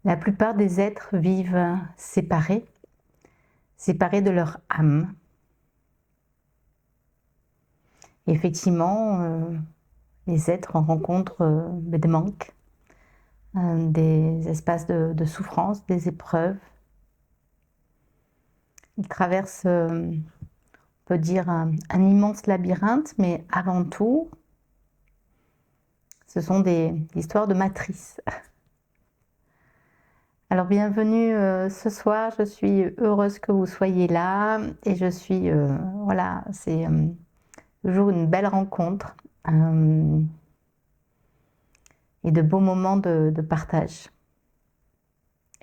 La plupart des êtres vivent séparés de leur âme. Effectivement, les êtres rencontrent des manques, des espaces de souffrance, des épreuves. Ils traversent, on peut dire, un immense labyrinthe, mais avant tout, ce sont des histoires de matrice. Alors bienvenue ce soir, je suis heureuse que vous soyez là et je suis, voilà, c'est toujours une belle rencontre et de beaux moments de partage.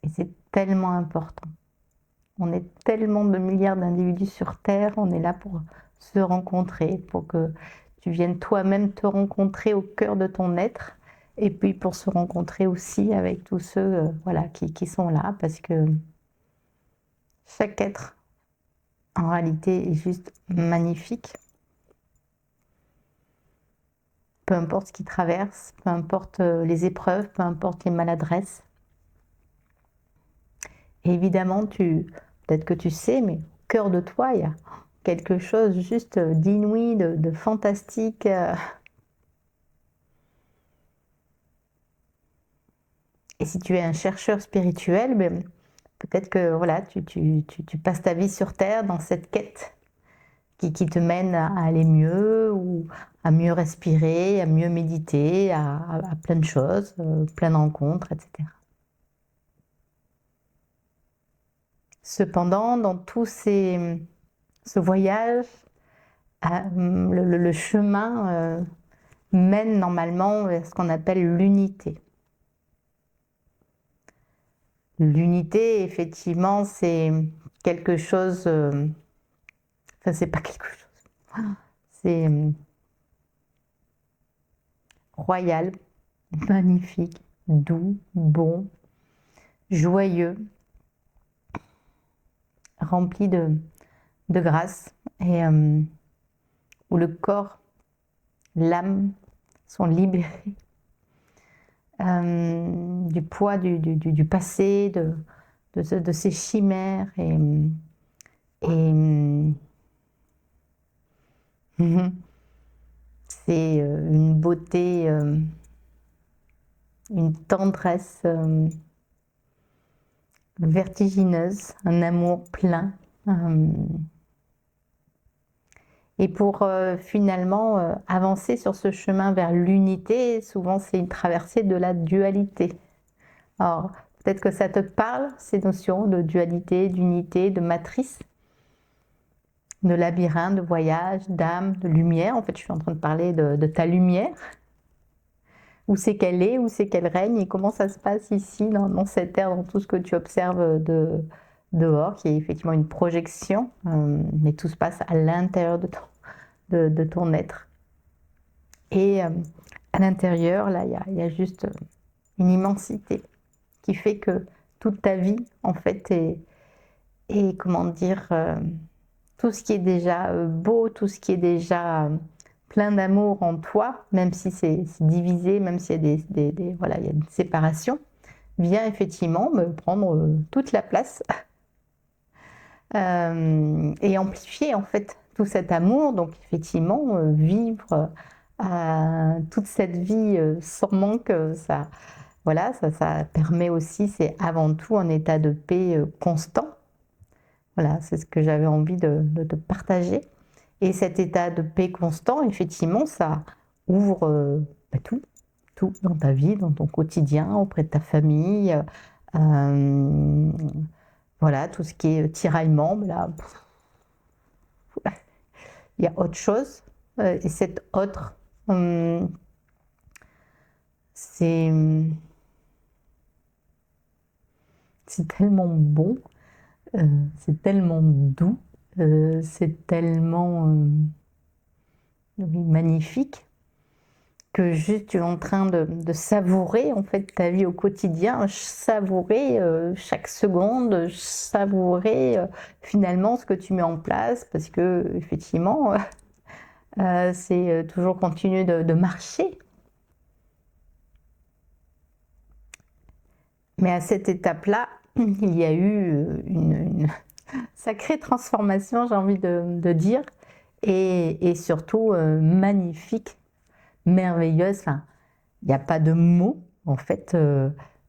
Et c'est tellement important. On est tellement de milliards d'individus sur Terre, on est là pour se rencontrer, pour que tu viennes toi-même te rencontrer au cœur de ton être, et puis pour se rencontrer aussi avec tous ceux voilà, qui sont là, parce que chaque être, en réalité, est juste magnifique. Peu importe ce qu'il traverse, peu importe les épreuves, peu importe les maladresses. Et évidemment, peut-être que tu sais, mais au cœur de toi, il y a quelque chose juste d'inouï, de fantastique. Et si tu es un chercheur spirituel, ben, peut-être que voilà, tu passes ta vie sur Terre dans cette quête qui te mène à aller mieux, ou à mieux respirer, à mieux méditer, à plein de choses, plein de rencontres, etc. Cependant, dans ce voyage, le chemin mène normalement vers ce qu'on appelle l'unité. L'unité, effectivement, c'est quelque chose, enfin, c'est pas quelque chose, c'est royal, magnifique, doux, bon, joyeux, rempli de grâce, et où le corps, l'âme sont libérés du poids du passé, de ces chimères, et c'est une beauté, une tendresse vertigineuse, un amour plein. Et pour finalement avancer sur ce chemin vers l'unité, souvent c'est une traversée de la dualité. Alors peut-être que ça te parle, ces notions de dualité, d'unité, de matrice, de labyrinthe, de voyage, d'âme, de lumière. En fait, je suis en train de parler de ta lumière. Où c'est qu'elle est, où c'est qu'elle règne, et comment ça se passe ici, dans cette terre, dans tout ce que tu observes dehors, qui est effectivement une projection, mais tout se passe à l'intérieur de ton être. Et à l'intérieur, là, il y a juste une immensité qui fait que toute ta vie, en fait, est comment dire, tout ce qui est déjà beau, tout ce qui est déjà plein d'amour en toi, même si c'est divisé, même s'il y a voilà, il y a une séparation, vient effectivement me prendre toute la place et amplifier en fait tout cet amour. Donc effectivement, vivre toute cette vie sans manque, ça, voilà, ça permet aussi, c'est avant tout un état de paix constant. Voilà, c'est ce que j'avais envie de te partager. Et cet état de paix constant, effectivement, ça ouvre tout dans ta vie, dans ton quotidien, auprès de ta famille. Voilà, tout ce qui est tiraillement, là, il y a autre chose. Et cet autre, c'est tellement bon, c'est tellement doux, c'est tellement oui, magnifique, que juste tu es en train de savourer en fait ta vie au quotidien, savourer chaque seconde, savourer finalement ce que tu mets en place, parce que effectivement c'est toujours continuer de marcher. Mais à cette étape-là, il y a eu une sacrée transformation, j'ai envie de dire, et surtout magnifique, merveilleuse. Enfin, il n'y a pas de mots, en fait,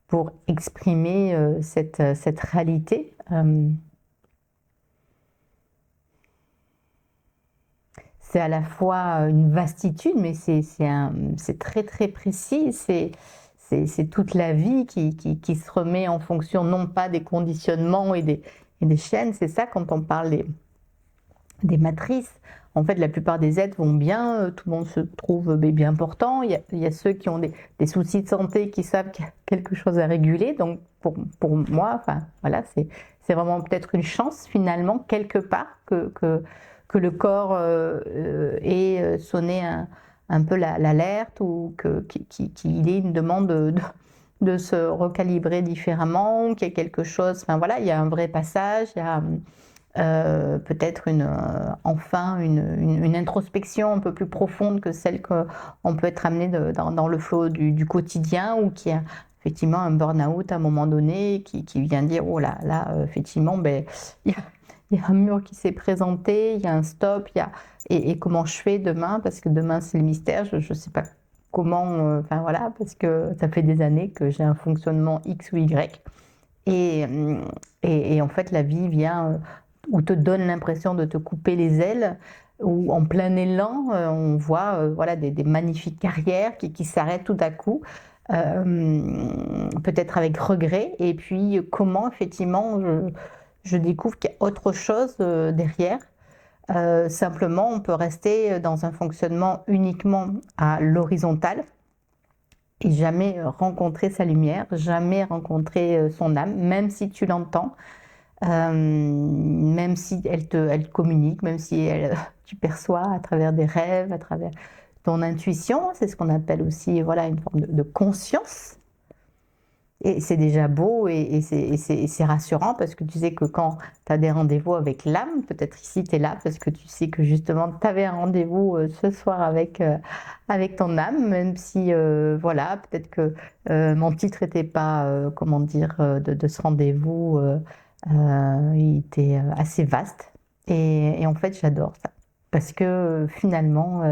pour exprimer cette réalité. C'est à la fois une vastitude, mais c'est très très précis. C'est toute la vie qui se remet en fonction, non pas des conditionnements et des chaînes. C'est ça quand on parle des matrices. En fait, la plupart des êtres vont bien, tout le monde se trouve bien portant. Il y a ceux qui ont des soucis de santé, qui savent qu'il y a quelque chose à réguler. Donc, pour moi, enfin, voilà, c'est vraiment peut-être une chance, finalement, quelque part, que le corps ait sonné un peu l'alerte ou qu'il ait une demande de se recalibrer différemment, qu'il y ait quelque chose. Enfin, voilà, il y a un vrai passage, il y a peut-être enfin une introspection un peu plus profonde que celle qu'on peut être amené dans le flot du quotidien, ou qui a effectivement un burn-out à un moment donné qui vient dire oh là là, effectivement, ben, il y a un mur qui s'est présenté, il y a un stop, et comment je fais demain, parce que demain c'est le mystère, je ne sais pas comment, enfin voilà, parce que ça fait des années que j'ai un fonctionnement X ou Y. Et, et en fait, la vie vient ou te donne l'impression de te couper les ailes, ou en plein élan, on voit voilà, des magnifiques carrières qui s'arrêtent tout à coup, peut-être avec regret, et puis comment effectivement je découvre qu'il y a autre chose derrière. Simplement, on peut rester dans un fonctionnement uniquement à l'horizontale, et jamais rencontrer sa lumière, jamais rencontrer son âme, même si tu l'entends, même si elle communique, même si tu perçois à travers des rêves, à travers ton intuition. C'est ce qu'on appelle aussi voilà, une forme de conscience. Et c'est déjà beau, et c'est rassurant, parce que tu sais que quand tu as des rendez-vous avec l'âme, peut-être ici tu es là parce que tu sais que justement tu avais un rendez-vous ce soir avec ton âme, même si voilà, peut-être que mon titre n'était pas, comment dire, de ce rendez-vous, il était assez vaste. Et en fait, j'adore ça, parce que finalement,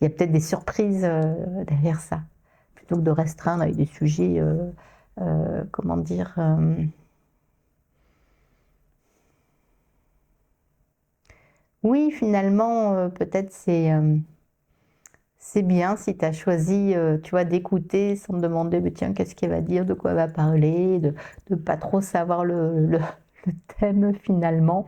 il y a peut-être des surprises derrière ça, plutôt que de restreindre avec des sujets. Comment dire, oui, finalement, peut-être c'est bien si tu as choisi, tu vois, d'écouter sans te demander, mais tiens, qu'est-ce qu'elle va dire, de quoi elle va parler, de pas trop savoir le thème finalement,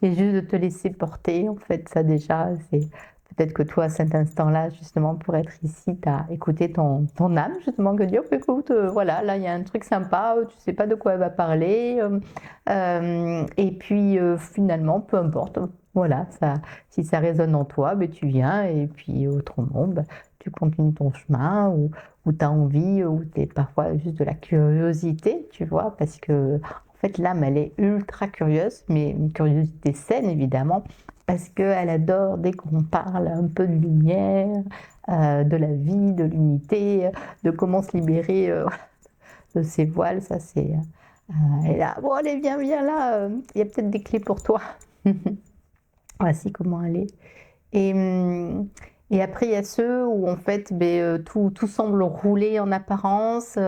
et juste de te laisser porter. En fait, ça déjà, c'est peut-être que toi, à cet instant-là, justement, pour être ici, tu as écouté ton âme, justement, que dire, écoute, voilà, là, il y a un truc sympa, tu sais pas de quoi elle va parler, et puis finalement, peu importe, voilà, ça, si ça résonne en toi, ben, tu viens, et puis autrement, ben, tu continues ton chemin, ou tu as envie, ou tu es parfois juste de la curiosité, tu vois, parce que en fait, l'âme, elle est ultra curieuse, mais une curiosité saine, évidemment, parce qu'elle adore, dès qu'on parle un peu de lumière, de la vie, de l'unité, de comment se libérer de ses voiles, ça c'est... elle est là, bon allez, viens, viens là, il y a peut-être des clés pour toi. Voici comment aller. Et, et après, il y a ceux où en fait, ben, tout semble rouler en apparence,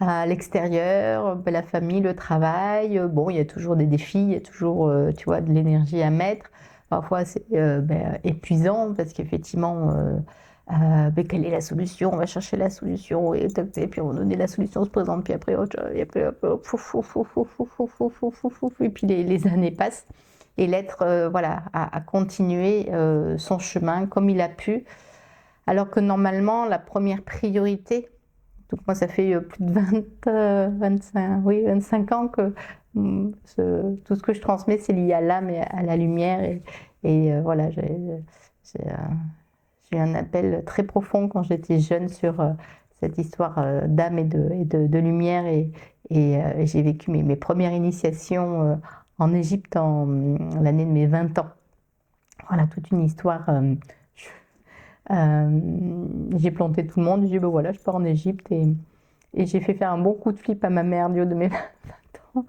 à l'extérieur, ben, la famille, le travail. Bon, il y a toujours des défis, il y a toujours, tu vois, de l'énergie à mettre. Parfois, c'est ben, épuisant, parce qu'effectivement, ben, quelle est la solution? On va chercher la solution, et puis à un moment donné, la solution se présente, puis après, et après, hop, fouf, fouf, fouf, fouf, fouf, fouf, fouf, fouf, fouf, fouf, et puis les années passent. Et l'être voilà, a continué son chemin comme il a pu, alors que normalement, la première priorité, donc moi ça fait plus de 25, oui, 25 ans que tout ce que je transmets, c'est lié à l'âme et à la lumière. Et voilà, j'ai eu un appel très profond quand j'étais jeune sur cette histoire d'âme et de lumière. Et j'ai vécu mes premières initiations en Égypte en l'année de mes 20 ans. Voilà, toute une histoire. J'ai planté tout le monde, j'ai dit ben voilà, je pars en Égypte, Et j'ai fait faire un bon coup de flip à ma mère du haut de mes 20 ans.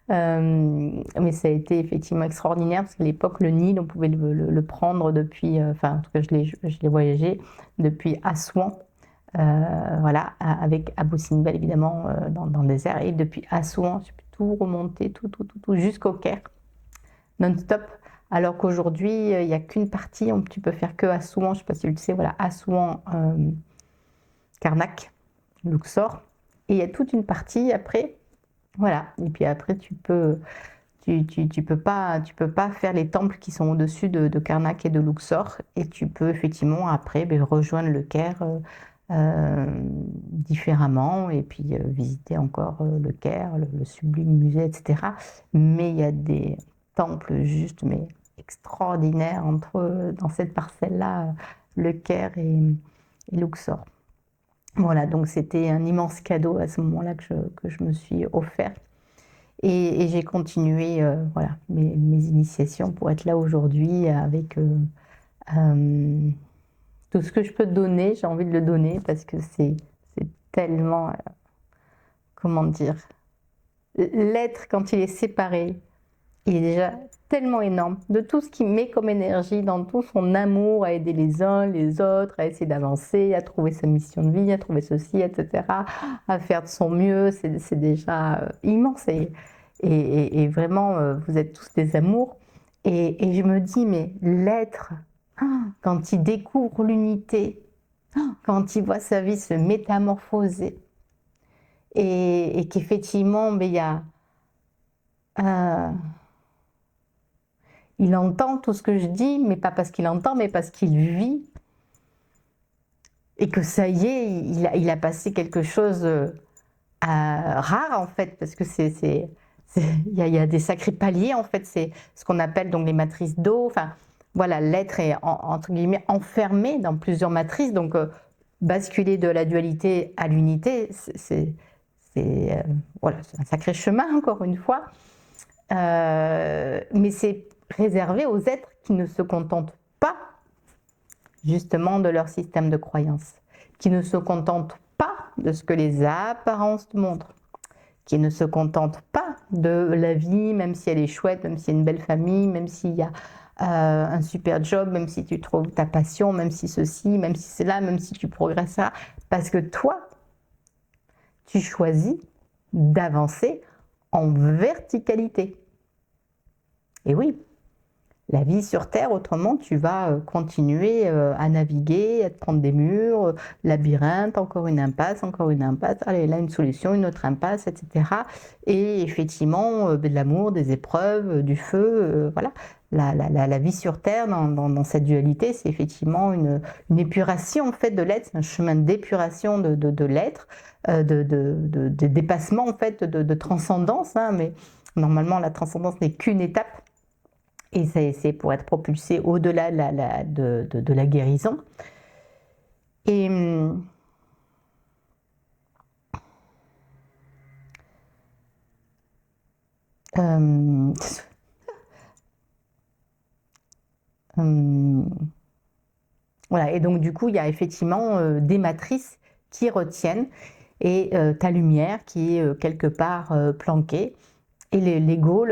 Mais ça a été effectivement extraordinaire parce qu'à l'époque, le Nil, on pouvait le prendre depuis, enfin, en tout cas, je l'ai voyagé depuis Assouan, voilà, avec Abou Simbel évidemment dans le désert, et depuis Assouan, j'ai pu tout remonter, tout jusqu'au Caire, non-stop. Alors qu'aujourd'hui, il n'y a qu'une partie, tu peux faire que Assouan, je ne sais pas si tu le sais, voilà, Assouan, Karnak, Luxor, et il y a toute une partie après. Voilà, et puis après tu peux pas faire les temples qui sont au-dessus de Karnak et de Luxor, et tu peux effectivement après rejoindre le Caire différemment, et puis visiter encore le Caire, le sublime musée, etc. Mais il y a des temples juste mais extraordinaires dans cette parcelle-là, le Caire et Luxor. Voilà, donc c'était un immense cadeau à ce moment-là que je me suis offert. Et j'ai continué voilà, mes initiations pour être là aujourd'hui avec tout ce que je peux donner, j'ai envie de le donner parce que c'est tellement, comment dire, l'être quand il est séparé, il est déjà tellement énorme de tout ce qu'il met comme énergie, dans tout son amour à aider les uns, les autres, à essayer d'avancer, à trouver sa mission de vie, à trouver ceci, etc., à faire de son mieux, c'est déjà immense. Et vraiment, vous êtes tous des amours. Et je me dis, mais l'être, quand il découvre l'unité, quand il voit sa vie se métamorphoser, et qu'effectivement, il y a... il entend tout ce que je dis, mais pas parce qu'il entend, mais parce qu'il vit. Et que ça y est, il a passé quelque chose rare, en fait, parce que il y a des sacrés paliers, en fait. C'est ce qu'on appelle donc les matrices d'eau. Enfin, voilà, l'être est, entre guillemets, enfermé dans plusieurs matrices. Donc, basculer de la dualité à l'unité, voilà, c'est un sacré chemin, encore une fois. Mais c'est réservé aux êtres qui ne se contentent pas justement de leur système de croyance, qui ne se contentent pas de ce que les apparences te montrent, qui ne se contentent pas de la vie, même si elle est chouette, même s'il y a une belle famille, même s'il y a un super job, même si tu trouves ta passion, même si ceci, même si c'est là, même si tu progresses là, parce que toi, tu choisis d'avancer en verticalité. Et oui, la vie sur Terre, autrement, tu vas continuer à naviguer, à te prendre des murs, labyrinthe, encore une impasse, allez, là une solution, une autre impasse, etc. Et effectivement, de l'amour, des épreuves, du feu, voilà. La vie sur Terre, dans cette dualité, c'est effectivement une épuration en fait de l'être, c'est un chemin d'épuration de l'être, de dépassement en fait, de transcendance, hein, mais normalement la transcendance n'est qu'une étape. Et c'est pour être propulsé au-delà de la guérison. Et voilà, et donc du coup, il y a effectivement des matrices qui retiennent, et ta lumière qui est quelque part planquée. Et l'ego,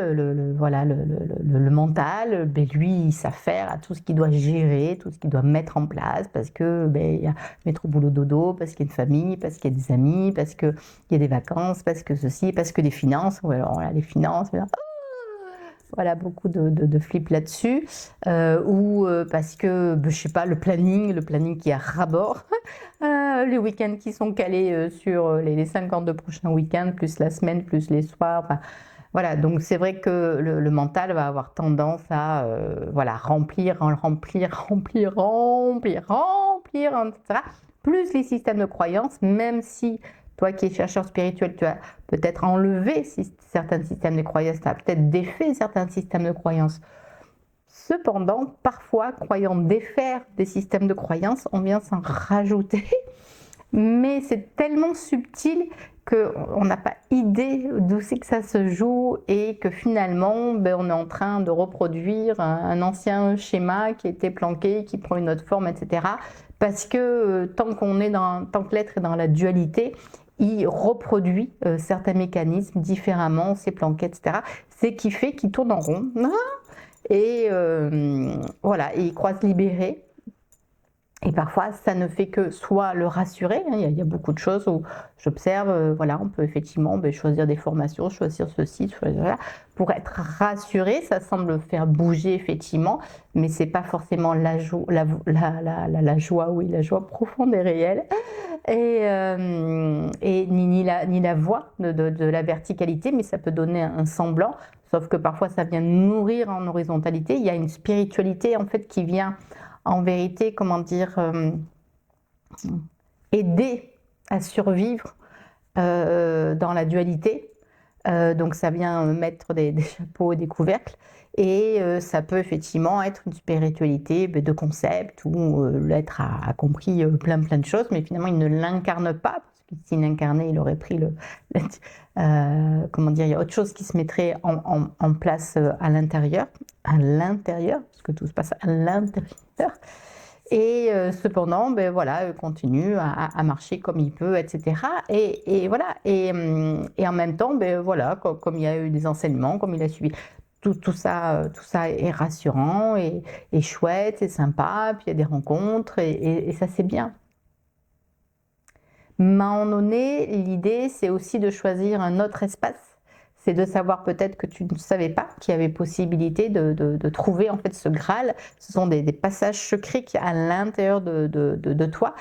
voilà, le mental, ben lui, il s'affaire à tout ce qu'il doit gérer, tout ce qu'il doit mettre en place, parce que ben, il y a métro boulot dodo, parce qu'il y a une famille, parce qu'il y a des amis, parce qu'il y a des vacances, parce que ceci, parce que les finances, alors là, les finances, voilà, beaucoup de flip là-dessus, ou parce que, je sais pas, le planning qui est à ras-bord, les week-ends qui sont calés sur les 52 prochains week-ends, plus la semaine, plus les soirs, enfin, voilà, donc c'est vrai que le mental va avoir tendance à voilà, remplir, etc. Plus les systèmes de croyances, même si toi qui es chercheur spirituel, tu as peut-être enlevé certains systèmes de croyances, tu as peut-être défait certains systèmes de croyances. Cependant, parfois, croyant défaire des systèmes de croyances, on vient s'en rajouter, mais c'est tellement subtil qu'on n'a pas idée d'où c'est que ça se joue, et que finalement, ben, on est en train de reproduire un ancien schéma qui était planqué, qui prend une autre forme, etc. Parce que tant que l'être est dans la dualité, il reproduit certains mécanismes différemment, ses planquettes, etc. C'est qui fait qu'il tourne en rond. Et voilà, et il croit se libérer. Et parfois, ça ne fait que soit le rassurer, hein, il y a beaucoup de choses où j'observe, voilà, on peut effectivement choisir des formations, choisir ceci, choisir là, pour être rassuré, ça semble faire bouger effectivement, mais c'est pas forcément la joie, la joie, oui, la joie profonde et réelle, et ni la voie de la verticalité, mais ça peut donner un semblant, sauf que parfois ça vient nourrir en horizontalité, il y a une spiritualité en fait qui vient en vérité, comment dire, aider à survivre dans la dualité. Donc ça vient mettre des chapeaux et des couvercles. Et ça peut effectivement être une spiritualité de concept où l'être a compris plein de choses, mais finalement il ne l'incarne pas, parce que s'il l'incarnait, il aurait pris comment dire, il y a autre chose qui se mettrait en place à l'intérieur, parce que tout se passe à l'intérieur. Et cependant, voilà, continue à marcher comme il peut, etc. Et voilà. Et en même temps, voilà, comme il y a eu des enseignements, comme il a suivi, tout ça est rassurant et chouette, c'est sympa. Puis il y a des rencontres et ça c'est bien. Mais à un moment donné, l'idée c'est aussi de choisir un autre espace. C'est de savoir peut-être que tu ne savais pas qu'il y avait possibilité de trouver en fait ce Graal. Ce sont des passages secrets qui à l'intérieur de toi,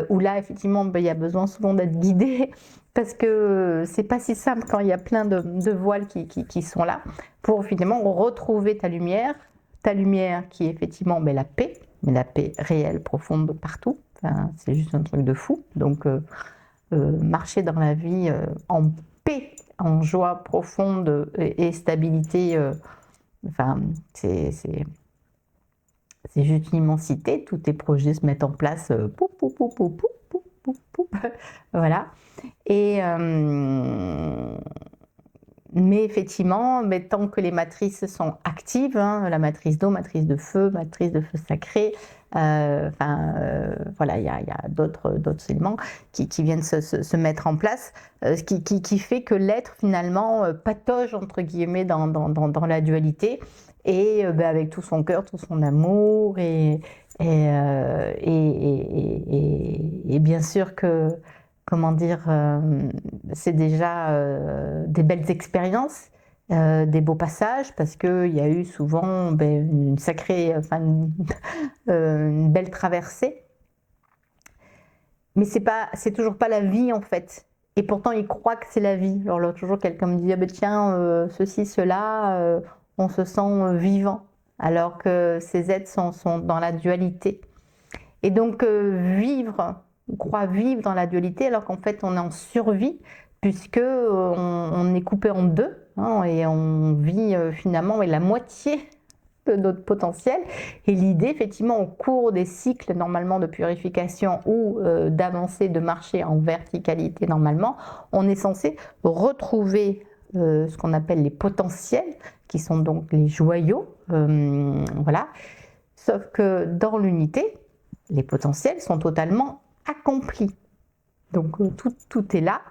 où là effectivement il y a besoin souvent d'être guidé parce que c'est pas si simple quand il y a plein de voiles qui sont là pour finalement retrouver ta lumière qui est effectivement la paix, mais la paix réelle, profonde partout. Enfin, c'est juste un truc de fou. Donc marcher dans la vie en paix, en joie profonde et stabilité, enfin, c'est juste une immensité. Tous tes projets se mettent en place, pou, pou, pou, pou, pou, pou, pou, pou. Voilà. Et mais effectivement, tant que les matrices sont actives, hein, la matrice d'eau, matrice de feu sacré, voilà, il y a d'autres éléments qui viennent se mettre en place, qui fait que l'être finalement patauge entre guillemets dans la dualité et avec tout son cœur, tout son amour et bien sûr que comment dire, c'est déjà des belles expériences, des beaux passages, parce qu'il y a eu souvent une sacrée, une belle traversée. Mais c'est toujours pas la vie en fait. Et pourtant, ils croient que c'est la vie. Alors l'autre jour, quelqu'un me disait, tiens, ceci, cela, on se sent vivant, alors que ces êtres sont dans la dualité. Et donc, on croit vivre dans la dualité alors qu'en fait on est en survie puisque on est coupé en deux, hein, et on vit finalement la moitié de notre potentiel. Et l'idée effectivement au cours des cycles normalement de purification ou d'avancer, de marcher en verticalité normalement, on est censé retrouver ce qu'on appelle les potentiels qui sont donc les joyaux, voilà. Sauf que dans l'unité, les potentiels sont totalement accomplis. Donc tout est là,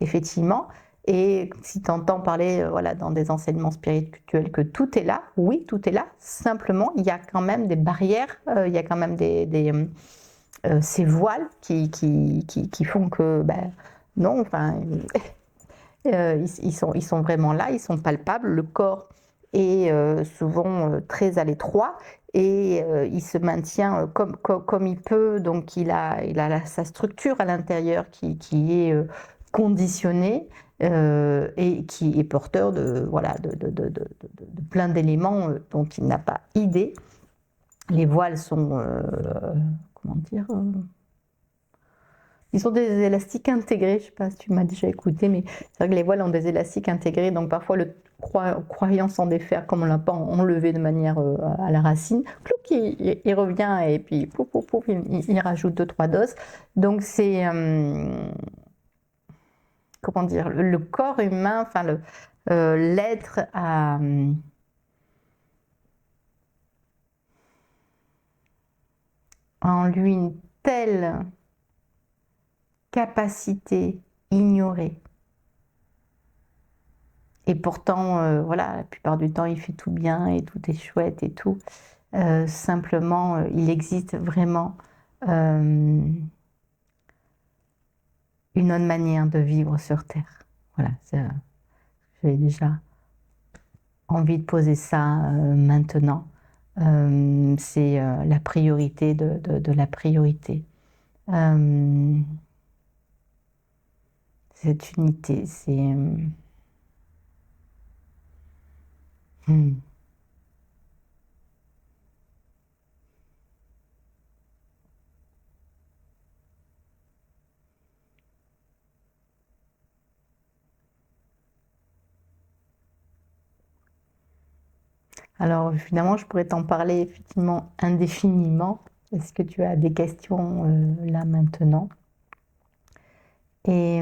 effectivement. Et si tu entends parler voilà, dans des enseignements spirituels que tout est là, oui, tout est là. Simplement, il y a quand même des barrières, il y a quand même ces voiles qui font que, non, enfin, ils sont vraiment là, ils sont palpables. Le corps est souvent très à l'étroit et il se maintient comme il peut, donc il a sa structure à l'intérieur qui est conditionnée et qui est porteur de plein d'éléments dont il n'a pas idée. Les voiles sont, comment dire, ils ont des élastiques intégrés, je ne sais pas si tu m'as déjà écouté, mais c'est vrai que les voiles ont des élastiques intégrés, donc parfois le croyant s'en défaire, comme on ne l'a pas enlevé de manière à la racine, clouc, il revient et puis pouf, pouf, pouf, il rajoute 2-3 doses. Donc c'est, comment dire, le corps humain, enfin l'être a en lui une telle capacité ignorer. Et pourtant, voilà, la plupart du temps, il fait tout bien et tout est chouette et tout. Simplement, il existe vraiment une autre manière de vivre sur Terre. Voilà, j'avais déjà envie de poser ça maintenant. C'est la priorité de la priorité. Cette unité, c'est... Alors, finalement, je pourrais t'en parler effectivement indéfiniment. Est-ce que tu as des questions là maintenant? Et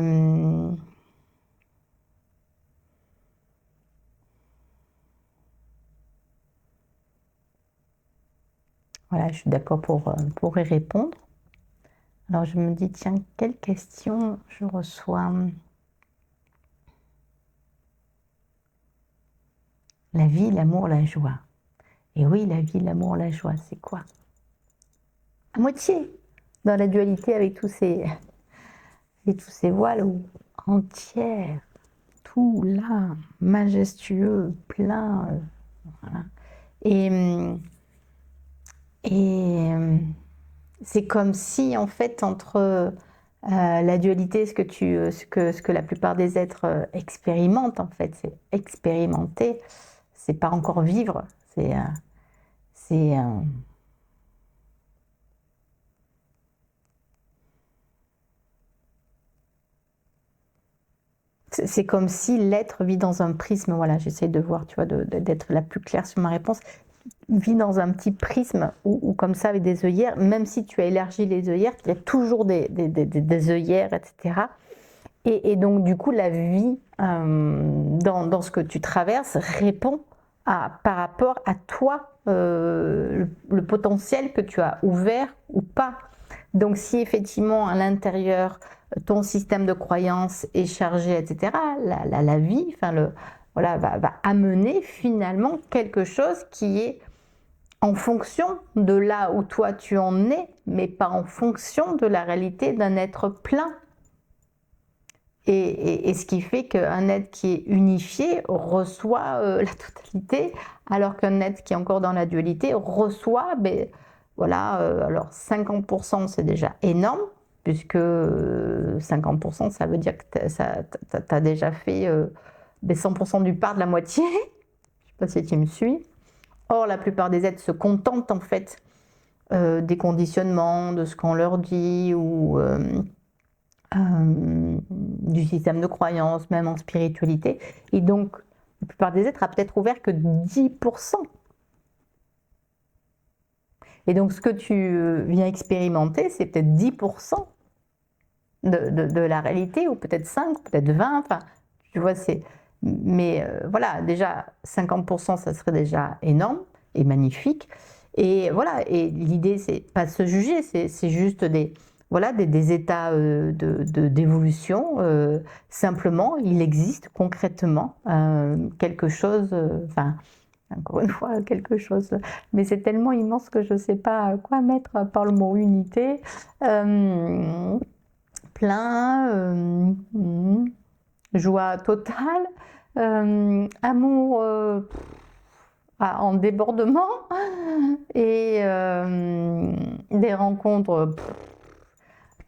voilà, je suis d'accord pour y répondre. Alors, je me dis, tiens, quelle question je reçois? La vie, l'amour, la joie. Et oui, la vie, l'amour, la joie, c'est quoi? À moitié, dans la dualité avec tous ces voiles, ou entière, tout là, majestueux, plein. Voilà. Et c'est comme si, en fait, entre la dualité, ce que la plupart des êtres expérimentent, en fait, c'est expérimenter, c'est pas encore vivre, c'est c'est comme si l'être vit dans un prisme, voilà, j'essaie de voir, tu vois, d'être la plus claire sur ma réponse, vit dans un petit prisme, ou comme ça, avec des œillères, même si tu as élargi les œillères, il y a toujours des œillères, etc. Et donc, du coup, la vie, dans ce que tu traverses, répond par rapport à toi, le potentiel que tu as ouvert ou pas. Donc, si effectivement, à l'intérieur, ton système de croyance est chargé, etc., la vie, enfin, voilà, va amener finalement quelque chose qui est en fonction de là où toi tu en es, mais pas en fonction de la réalité d'un être plein. Et ce qui fait qu'un être qui est unifié reçoit la totalité, alors qu'un être qui est encore dans la dualité reçoit, ben, voilà, alors 50% c'est déjà énorme, puisque 50% ça veut dire que tu as déjà fait 100% du part de la moitié. Je ne sais pas si tu me suis. Or, la plupart des êtres se contentent en fait des conditionnements, de ce qu'on leur dit, ou du système de croyance, même en spiritualité. Et donc, la plupart des êtres a peut-être ouvert que 10%. Et donc, ce que tu viens expérimenter, c'est peut-être 10% de la réalité, ou peut-être 5, peut-être 20, enfin, tu vois, c'est... Mais voilà, déjà, 50%, ça serait déjà énorme et magnifique. Et voilà, et l'idée, c'est pas de se juger, c'est juste voilà, des états d'évolution. Simplement, il existe concrètement quelque chose, enfin, encore une fois, quelque chose, mais c'est tellement immense que je ne sais pas quoi mettre à part le mot unité. Plein, joie totale, amour en débordement, et des rencontres,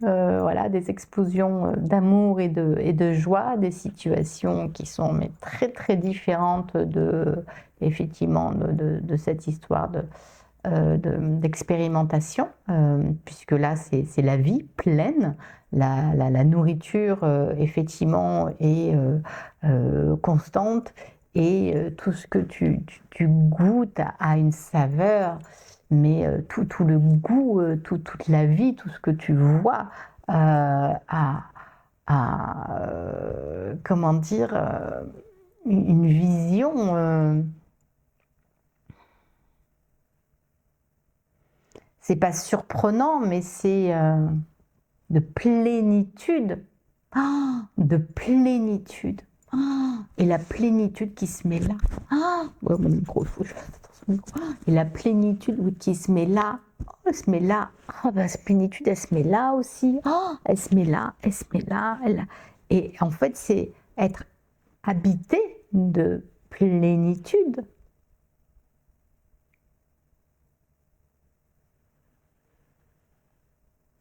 voilà, des explosions d'amour et de joie, des situations qui sont mais très très différentes effectivement de cette histoire d'expérimentation, puisque là c'est la vie pleine, la nourriture effectivement est constante, et tout ce que tu goûtes a une saveur, mais tout le goût, toute la vie, tout ce que tu vois comment dire, une vision. C'est pas surprenant, mais c'est de plénitude de plénitude. Et la plénitude qui se met là. Ouais, mon micro, il faut que je fasse attention au micro. Et la plénitude oui, qui se met là. Elle se met là. Cette plénitude, elle se met là aussi. Elle se met là, elle se met là. Et en fait, c'est être habité de plénitude.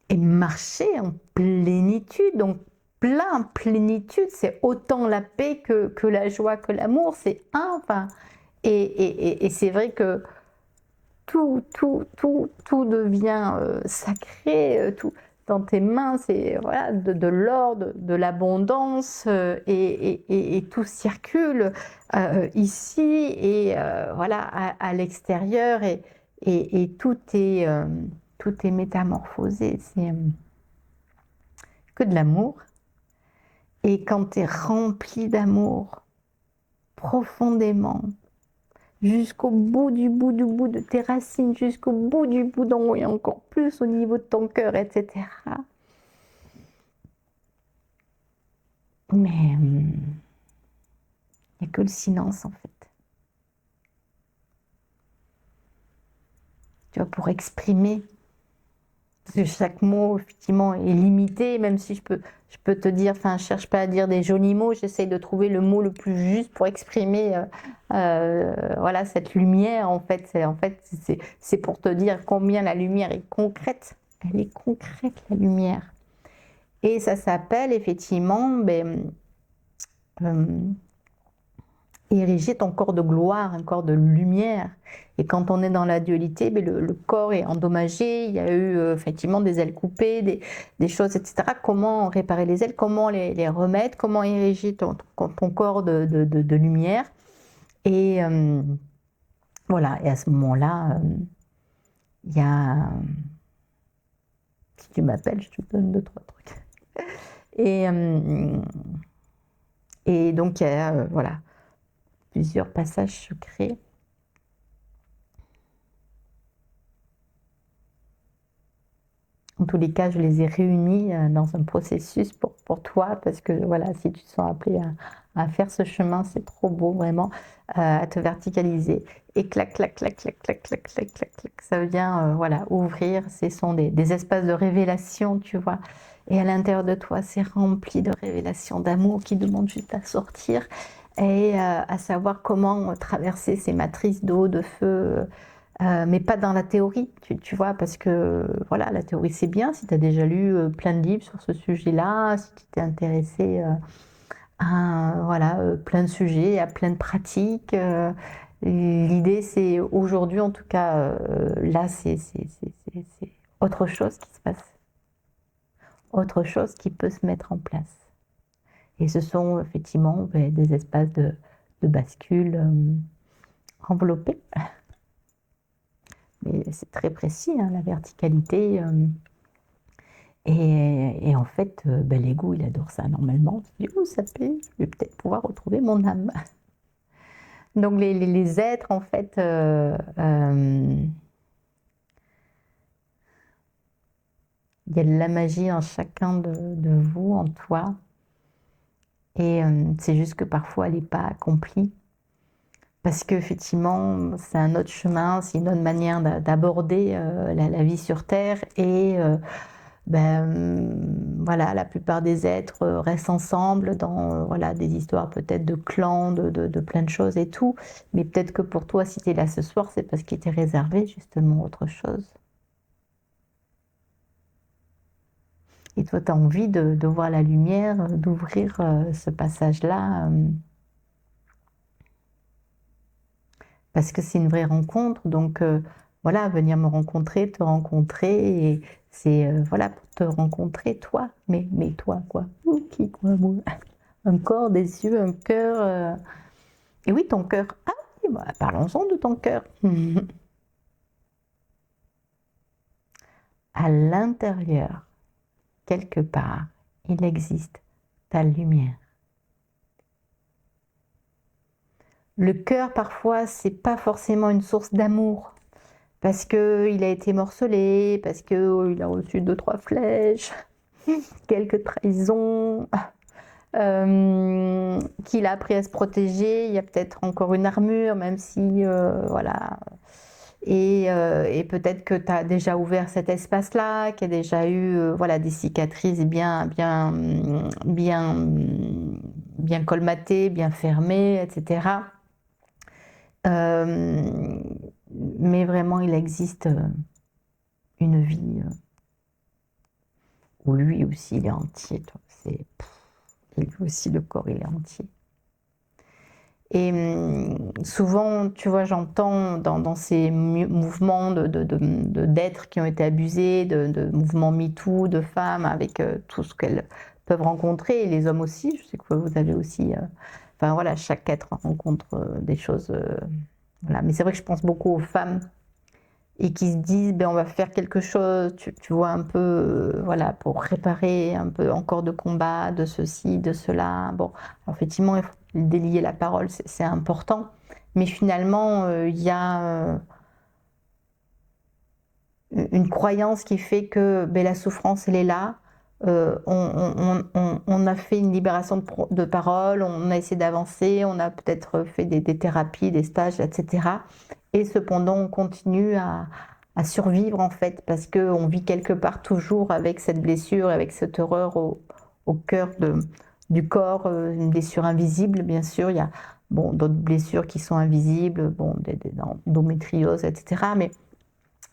Et marcher en plénitude. Donc, plénitude, c'est autant la paix que la joie, que l'amour. C'est un. Enfin, et c'est vrai que tout devient sacré, tout dans tes mains, c'est voilà, de l'ordre, de l'abondance, et tout circule ici et voilà, à l'extérieur, et tout est métamorphosé, c'est que de l'amour. Et quand tu es rempli d'amour, profondément, jusqu'au bout de tes racines, jusqu'au bout du bout d'en haut, et encore plus au niveau de ton cœur, etc. Mais il n'y a que le silence, en fait. Tu vois, pour exprimer. Parce que chaque mot, effectivement, est limité, même si je peux te dire, enfin, je cherche pas à dire des jolis mots, j'essaye de trouver le mot le plus juste pour exprimer voilà, cette lumière, en fait. C'est pour te dire combien la lumière est concrète. Elle est concrète, la lumière. Et ça s'appelle, effectivement, ériger ton corps de gloire, un corps de lumière. Et quand on est dans la dualité, le corps est endommagé, il y a eu effectivement des ailes coupées, des choses, etc. Comment réparer les ailes, comment les remettre, comment ériger ton corps de lumière. Et voilà, et à ce moment-là, il y a... si tu m'appelles, je te donne 2-3 trucs. Et donc, il y a voilà, plusieurs passages secrets. En tous les cas, je les ai réunis dans un processus pour toi, parce que voilà, si tu te sens appelé à faire ce chemin, c'est trop beau, vraiment, à te verticaliser. Et clac, clac, clac, clac, clac, clac, clac, clac, clac, ça vient voilà, ouvrir. Ce sont des espaces de révélation, tu vois. Et à l'intérieur de toi, c'est rempli de révélations d'amour qui demandent juste à sortir et à savoir comment traverser ces matrices d'eau, de feu. Mais pas dans la théorie, tu vois, parce que voilà, la théorie c'est bien, si tu as déjà lu plein de livres sur ce sujet-là, si tu t'es intéressé à voilà, plein de sujets, à plein de pratiques. L'idée c'est aujourd'hui, en tout cas, là, c'est autre chose qui se passe, autre chose qui peut se mettre en place. Et ce sont effectivement des espaces de bascule enveloppés. Mais c'est très précis, hein, la verticalité. Et en fait, l'ego, il adore ça normalement. Il dit, oh, ça plaît, je vais peut-être pouvoir retrouver mon âme. Donc les êtres, en fait, il y a de la magie en chacun de vous, en toi. Et c'est juste que parfois, elle n'est pas accomplie. Parce qu'effectivement, c'est un autre chemin, c'est une autre manière d'aborder la vie sur Terre. Et voilà, la plupart des êtres restent ensemble dans voilà, des histoires peut-être de clans, de plein de choses et tout. Mais peut-être que pour toi, si tu es là ce soir, c'est parce qu'il t'est réservé justement autre chose. Et toi, tu as envie de voir la lumière, d'ouvrir ce passage-là. Parce que c'est une vraie rencontre, donc voilà, venir me rencontrer, te rencontrer, et c'est voilà, pour te rencontrer, toi, mais toi, quoi, qui, quoi, moi, un corps, des yeux, un cœur, et oui, ton cœur, ah oui, bah, parlons-en de ton cœur. À l'intérieur, quelque part, il existe ta lumière. Le cœur, parfois, c'est pas forcément une source d'amour, parce qu'il a été morcelé, parce qu'il a reçu 2-3 flèches, quelques trahisons, qu'il a appris à se protéger. Il y a peut-être encore une armure, même si, voilà. Et peut-être que tu as déjà ouvert cet espace-là, qu'il y a déjà eu voilà, des cicatrices bien colmatées, bien fermées, etc. Mais vraiment, il existe une vie où lui aussi, il est entier. Lui aussi, le corps, il est entier. Et souvent, tu vois, j'entends dans ces mouvements d'êtres qui ont été abusés, de mouvements MeToo, de femmes avec tout ce qu'elles peuvent rencontrer, et les hommes aussi. Je sais que vous avez aussi. Enfin voilà, chaque être rencontre des choses. Voilà. Mais c'est vrai que je pense beaucoup aux femmes et qui se disent, ben, on va faire quelque chose, tu vois, un peu, voilà, pour réparer un peu encore de combat, de ceci, de cela. Bon, alors effectivement, il faut délier la parole, c'est important, mais finalement, il y a une croyance qui fait que ben, la souffrance, elle est là. On a fait une libération de parole, on a essayé d'avancer, on a peut-être fait des thérapies, des stages, etc. Et cependant, on continue à survivre en fait, parce qu'on vit quelque part toujours avec cette blessure, avec cette horreur au cœur du corps, une blessure invisible, bien sûr. Il y a bon, d'autres blessures qui sont invisibles, bon, des endométrioses, etc. Mais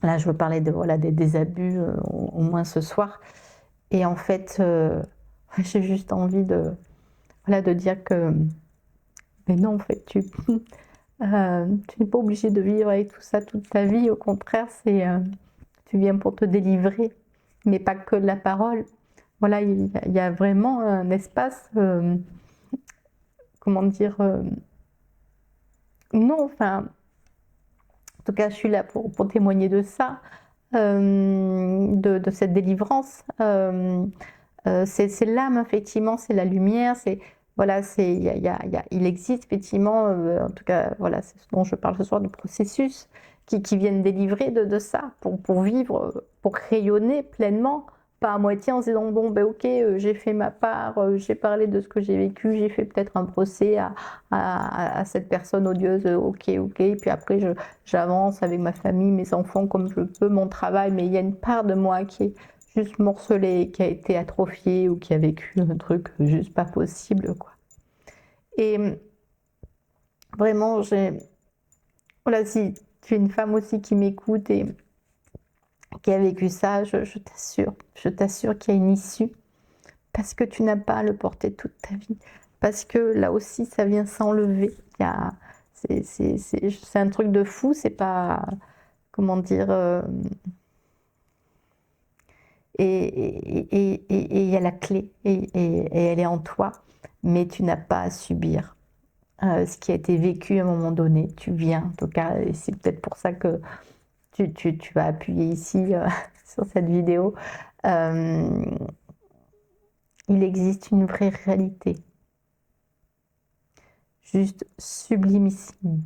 là, je veux parler de, voilà, des abus, au moins ce soir. Et en fait, j'ai juste envie de, voilà, de dire que, mais non, en fait, tu n'es pas obligé de vivre avec tout ça toute ta vie. Au contraire, tu viens pour te délivrer, mais pas que de la parole. Voilà, il y a vraiment un espace, comment dire, non, enfin, en tout cas, je suis là pour témoigner de ça, de cette délivrance. C'est l'âme, effectivement, c'est la lumière, voilà, il existe effectivement, en tout cas, voilà, c'est ce dont je parle ce soir, de processus qui viennent délivrer de ça, pour vivre, pour rayonner pleinement, pas à moitié en se disant, bon, ben ok, j'ai fait ma part, j'ai parlé de ce que j'ai vécu, j'ai fait peut-être un procès à cette personne odieuse, ok, et puis après, j'avance avec ma famille, mes enfants, comme je peux, mon travail, mais il y a une part de moi qui est juste morcelé, qui a été atrophié ou qui a vécu un truc juste pas possible, quoi. Et vraiment, voilà, si tu es une femme aussi qui m'écoute et qui a vécu ça, je t'assure qu'il y a une issue, parce que tu n'as pas à le porter toute ta vie, parce que là aussi, ça vient s'enlever. C'est un truc de fou, c'est pas, comment dire, et il y a la clé, et elle est en toi, mais tu n'as pas à subir ce qui a été vécu à un moment donné. Tu viens, en tout cas, et c'est peut-être pour ça que tu vas appuyer ici sur cette vidéo. Euh, il existe une vraie réalité, juste sublimissime,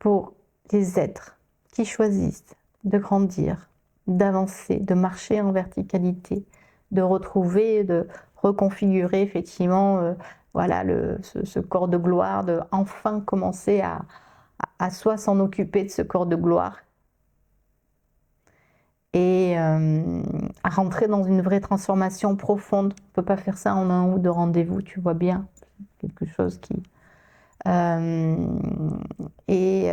pour les êtres qui choisissent de grandir, d'avancer, de marcher en verticalité, de retrouver, de reconfigurer effectivement voilà, ce corps de gloire, de enfin commencer à soi s'en occuper de ce corps de gloire et à rentrer dans une vraie transformation profonde. On ne peut pas faire ça en un ou deux rendez-vous, tu vois bien, quelque chose qui... Et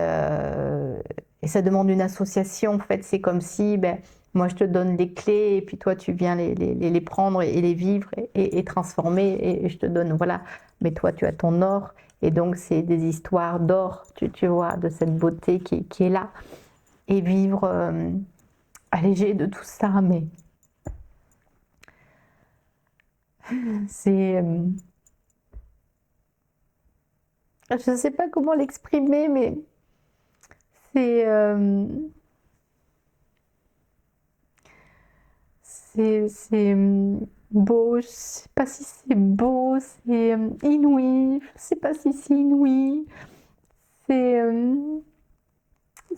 ça demande une association. En fait, c'est comme si ben, moi je te donne les clés et puis toi tu viens les prendre et les vivre et transformer et je te donne, voilà. Mais toi tu as ton or et donc c'est des histoires d'or, tu vois, de cette beauté qui est là. Et vivre allégé de tout ça, mais c'est... je ne sais pas comment l'exprimer, mais c'est... c'est beau, je sais pas si c'est beau, c'est inouï, je sais pas si c'est inouï, c'est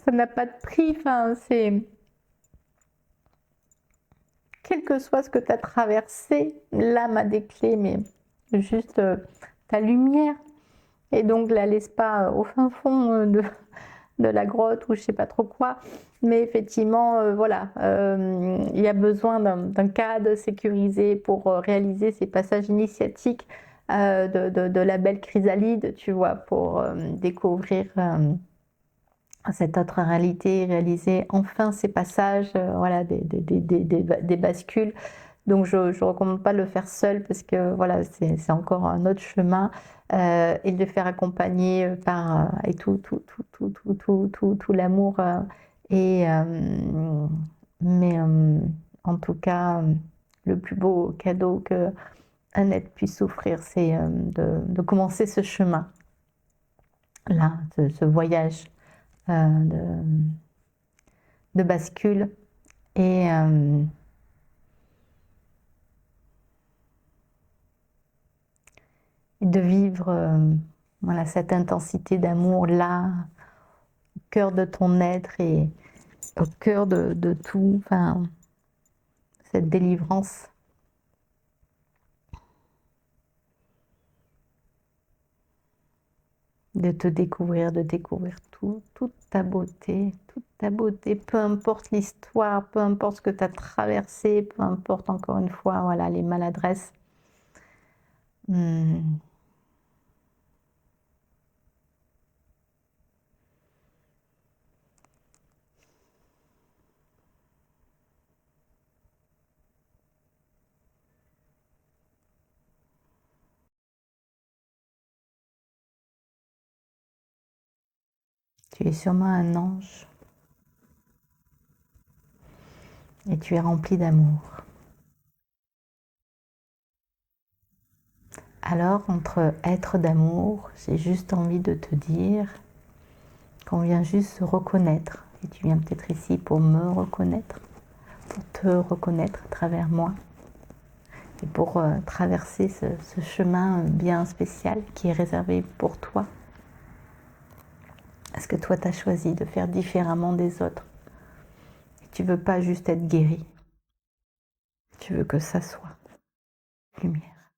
ça n'a pas de prix, enfin c'est quel que soit ce que tu as traversé, l'âme a des clés, mais juste ta lumière. Et donc, la laisse pas au fin fond de la grotte ou je sais pas trop quoi. Mais effectivement, voilà, il y a besoin d'un cadre sécurisé pour réaliser ces passages initiatiques de la belle chrysalide, tu vois, pour découvrir cette autre réalité, réaliser enfin ces passages, voilà, des bascules. Donc je ne recommande pas de le faire seul parce que voilà, c'est encore un autre chemin, et de le faire accompagner par et tout l'amour, et mais en tout cas, le plus beau cadeau qu'un être puisse offrir, c'est de commencer ce chemin-là, ce voyage de bascule, et de vivre voilà, cette intensité d'amour là, au cœur de ton être et au cœur de tout, enfin, cette délivrance. De découvrir toute ta beauté, peu importe l'histoire, peu importe ce que tu as traversé, peu importe encore une fois, voilà, les maladresses. Hmm. Tu es sûrement un ange et tu es rempli d'amour. Alors, entre être d'amour, j'ai juste envie de te dire qu'on vient juste se reconnaître. Et tu viens peut-être ici pour me reconnaître, pour te reconnaître à travers moi, et pour traverser ce chemin bien spécial qui est réservé pour toi. Parce que toi, tu as choisi de faire différemment des autres. Et tu veux pas juste être guéri, tu veux que ça soit lumière.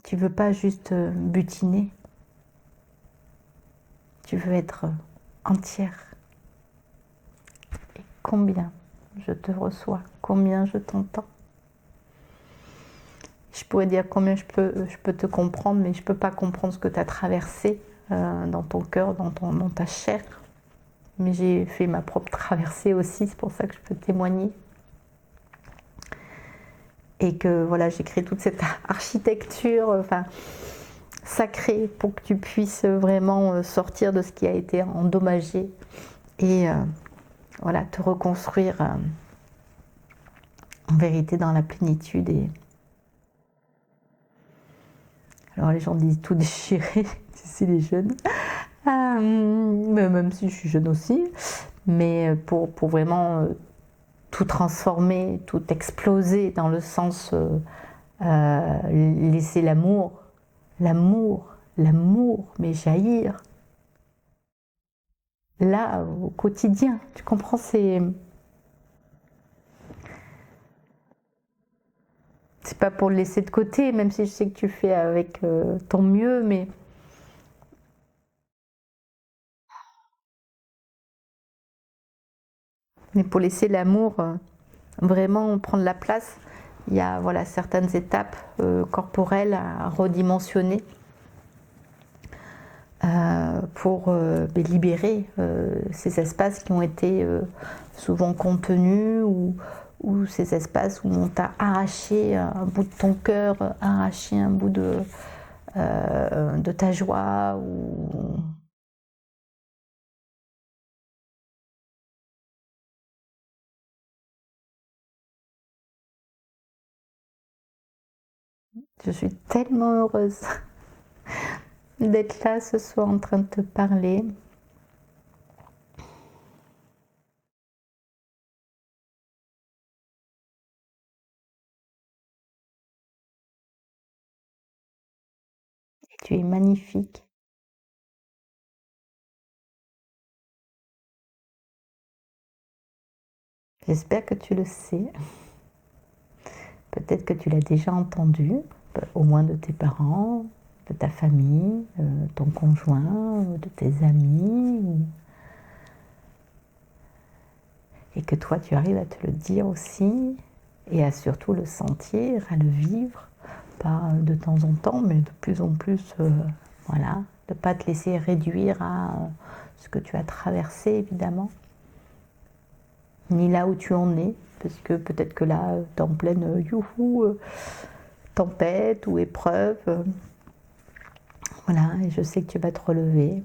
Tu veux pas juste butiner, tu veux être entière. Et combien je te reçois, combien je t'entends. Je pourrais dire combien je peux te comprendre, mais je ne peux pas comprendre ce que tu as traversé dans ton cœur, dans ta chair. Mais j'ai fait ma propre traversée aussi, c'est pour ça que je peux témoigner. Et que voilà, j'ai créé toute cette architecture enfin, sacrée pour que tu puisses vraiment sortir de ce qui a été endommagé et voilà, te reconstruire en vérité dans la plénitude. Et alors les gens disent tout déchirer, c'est les jeunes. Mais même si je suis jeune aussi, mais pour vraiment tout transformer, tout exploser dans le sens laisser l'amour, mais jaillir là au quotidien. Tu comprends, c'est pas pour le laisser de côté, même si je sais que tu fais avec ton mieux, mais pour laisser l'amour vraiment prendre la place. Il y a voilà, certaines étapes corporelles à redimensionner pour libérer ces espaces qui ont été souvent contenus, ou ces espaces où on t'a arraché un bout de ton cœur, arraché un bout de ta joie. Ou... Je suis tellement heureuse d'être là ce soir en train de te parler. Tu es magnifique. J'espère que tu le sais. Peut-être que tu l'as déjà entendu, au moins de tes parents, de ta famille, ton conjoint, de tes amis, et que toi tu arrives à te le dire aussi, et à surtout le sentir, à le vivre, pas de temps en temps, mais de plus en plus, voilà, de ne pas te laisser réduire à ce que tu as traversé évidemment, ni là où tu en es, parce que peut-être que là, tu es en pleine youhou, tempête ou épreuve. Voilà, et je sais que tu vas te relever.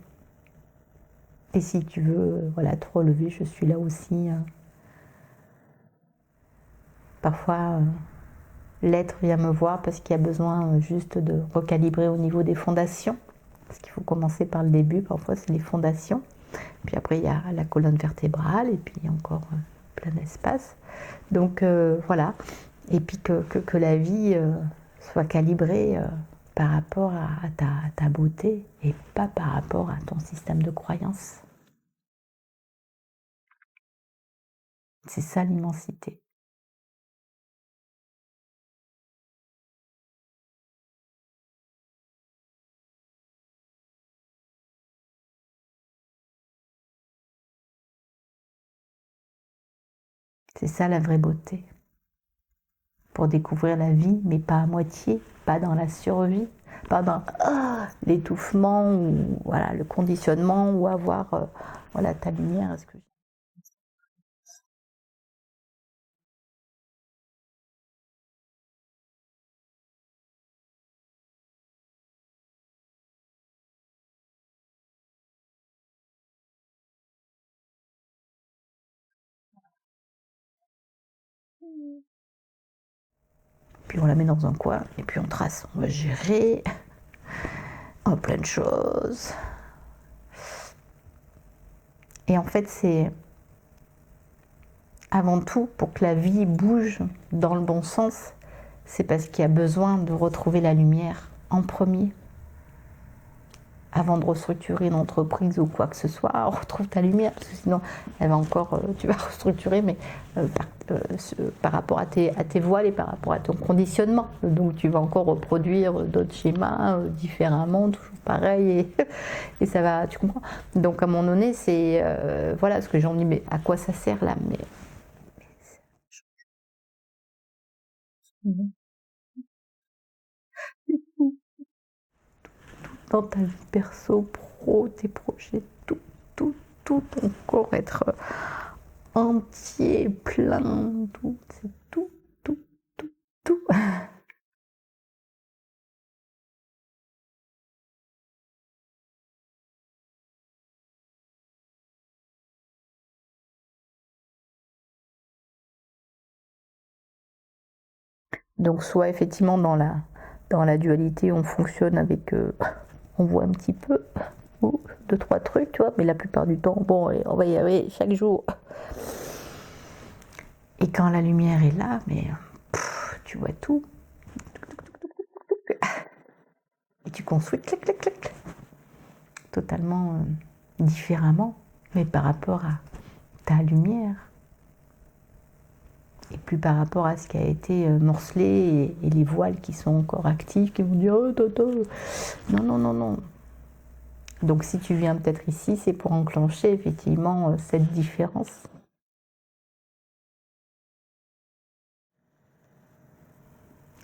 Et si tu veux, voilà, te relever, je suis là aussi. Parfois, l'être vient me voir parce qu'il y a besoin juste de recalibrer au niveau des fondations. Parce qu'il faut commencer par le début, parfois c'est les fondations. Puis après, il y a la colonne vertébrale et puis encore plein d'espace. Donc voilà. Et puis que la vie soit calibrée par rapport à ta beauté et pas par rapport à ton système de croyance. C'est ça l'immensité. C'est ça la vraie beauté. Pour découvrir la vie, mais pas à moitié, pas dans la survie, pas dans l'étouffement ou voilà, le conditionnement ou avoir voilà, ta lumière. Est-ce que... Puis on la met dans un coin et puis on trace, on va gérer en plein de choses. Et en fait, c'est avant tout pour que la vie bouge dans le bon sens, c'est parce qu'il y a besoin de retrouver la lumière en premier. Avant de restructurer une entreprise ou quoi que ce soit, retrouve ta lumière, parce que sinon, elle va encore, tu vas restructurer, mais par rapport à tes voiles et par rapport à ton conditionnement. Donc tu vas encore reproduire d'autres schémas différemment, toujours pareil, et ça va, tu comprends. Donc à un moment donné, c'est, voilà, ce que j'en dis, mais à quoi ça sert là, mais dans ta vie perso, pro, tes projets, tout, tout, tout ton corps être entier, plein, tout, c'est tout, tout, tout, tout. Donc soit effectivement dans la dualité on fonctionne avec, on voit un petit peu, ou deux, trois trucs, tu vois, mais la plupart du temps, bon, on va y arriver chaque jour. Et quand la lumière est là, mais tu vois tout. Et tu construis clac, clac, clac, clac, totalement différemment, mais par rapport à ta lumière. Et plus par rapport à ce qui a été morcelé et les voiles qui sont encore actifs, qui vont dire oh Toto, non, non, non, non. Donc si tu viens peut-être ici, c'est pour enclencher effectivement cette différence.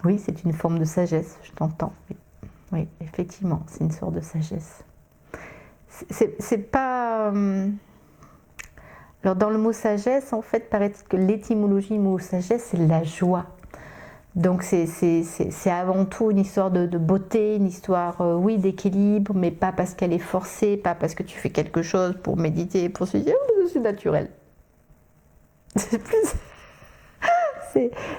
Oui, c'est une forme de sagesse, je t'entends. Oui, oui, effectivement, c'est une sorte de sagesse. C'est pas. Alors dans le mot sagesse, en fait, paraît que l'étymologie du mot sagesse, c'est la joie. Donc c'est avant tout une histoire de beauté, une histoire, oui, d'équilibre, mais pas parce qu'elle est forcée, pas parce que tu fais quelque chose pour méditer, pour se dire, oh, c'est naturel. C'est plus,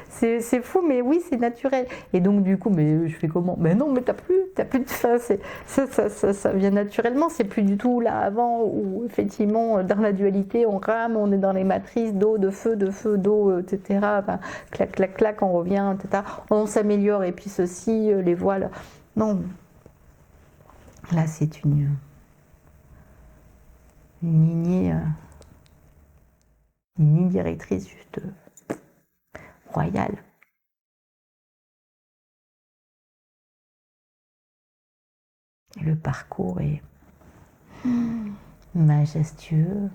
c'est fou, mais oui, c'est naturel. Et donc, du coup, mais je fais comment? Mais non, mais t'as plus de faim. Ça vient naturellement. C'est plus du tout là avant où, effectivement, dans la dualité, on rame, on est dans les matrices d'eau, de feu, d'eau, etc. Enfin, clac, clac, clac, on revient, etc. On s'améliore, et puis ceci, les voiles. Non, là, c'est une lignée directrice juste royale. Et le parcours est majestueux.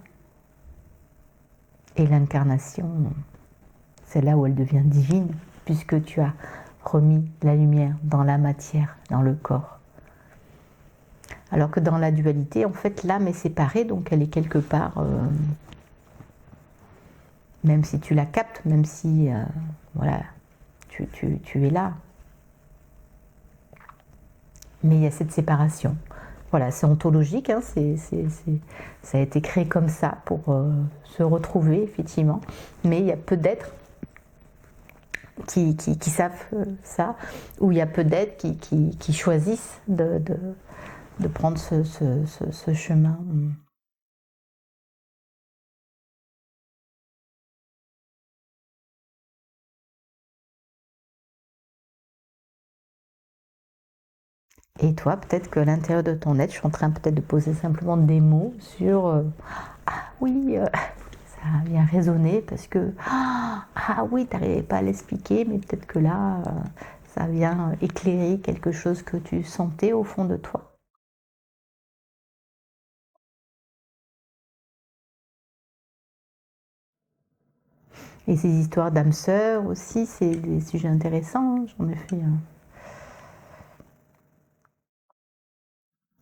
Et l'incarnation, c'est là où elle devient divine, puisque tu as remis la lumière dans la matière, dans le corps. Alors que dans la dualité, en fait, l'âme est séparée, donc elle est quelque part, même si tu la captes, même si, voilà, tu es là. Mais il y a cette séparation. Voilà, c'est ontologique, hein, ça a été créé comme ça pour se retrouver, effectivement. Mais il y a peu d'êtres qui savent ça, ou il y a peu d'êtres qui choisissent de prendre ce chemin. Et toi, peut-être qu'à l'intérieur de ton être, je suis en train peut-être de poser simplement des mots sur ah oui, ça vient résonner parce que ah oui, tu n'arrivais pas à l'expliquer, mais peut-être que là, ça vient éclairer quelque chose que tu sentais au fond de toi. Et ces histoires d'âmes sœurs aussi, c'est des sujets intéressants, hein. J'en ai fait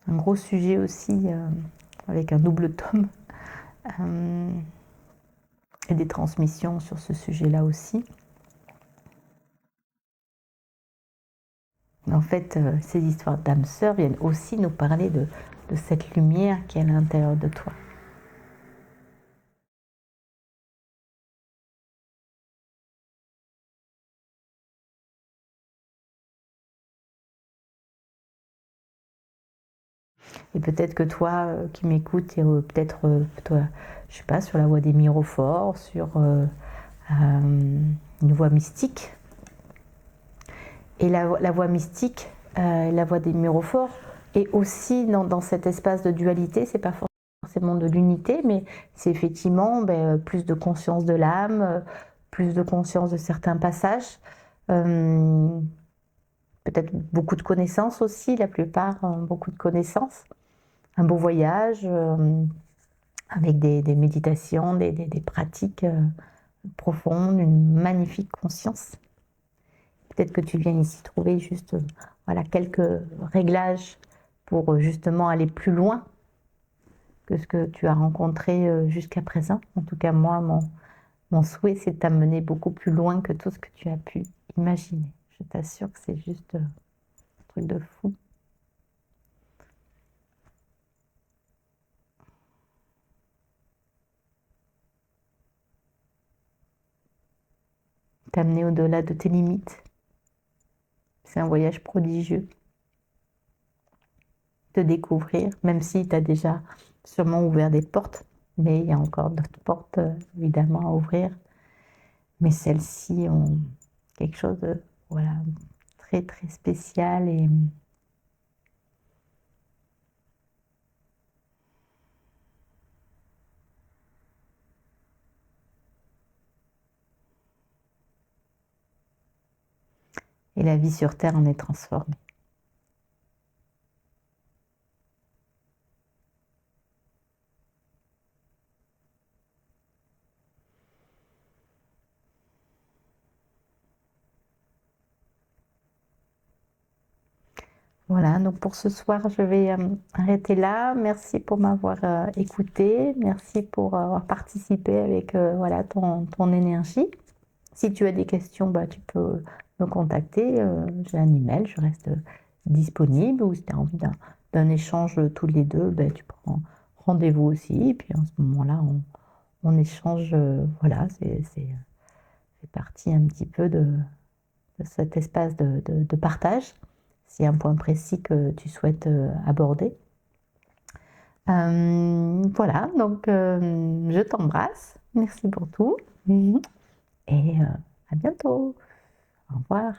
un gros sujet aussi avec un double tome euh, et des transmissions sur ce sujet-là aussi. En fait, ces histoires d'âmes sœurs viennent aussi nous parler de cette lumière qui est à l'intérieur de toi. Et peut-être que toi qui m'écoutes, et peut-être toi, je sais pas, sur la voie des mirophores, sur une voie mystique. Et la voie mystique, la voie des mirophores, est aussi dans cet espace de dualité, c'est pas forcément de l'unité, mais c'est effectivement plus de conscience de l'âme, plus de conscience de certains passages. Euh, Peut-être beaucoup de connaissances aussi, la plupart ont beaucoup de connaissances. Un beau voyage avec des méditations, des pratiques profondes, une magnifique conscience. Peut-être que tu viens ici trouver juste voilà, quelques réglages pour justement aller plus loin que ce que tu as rencontré jusqu'à présent. En tout cas, moi, mon souhait, c'est de t'amener beaucoup plus loin que tout ce que tu as pu imaginer. Je t'assure que c'est juste un truc de fou. T'amener au-delà de tes limites. C'est un voyage prodigieux. De découvrir, même si tu as déjà sûrement ouvert des portes, mais il y a encore d'autres portes évidemment à ouvrir. Mais celles-ci ont quelque chose de voilà, très très spécial et la vie sur Terre en est transformée. Voilà, donc pour ce soir, je vais arrêter là. Merci pour m'avoir écouté. Merci pour avoir participé avec voilà, ton énergie. Si tu as des questions, bah, tu peux me contacter. J'ai un email, je reste disponible. Ou si tu as envie d'un échange tous les deux, bah, tu prends rendez-vous aussi. Et puis en ce moment-là, on échange. Voilà, c'est parti un petit peu de cet espace de partage. S'il y a un point précis que tu souhaites aborder. Voilà, donc je t'embrasse. Merci pour tout. Et à bientôt. Au revoir.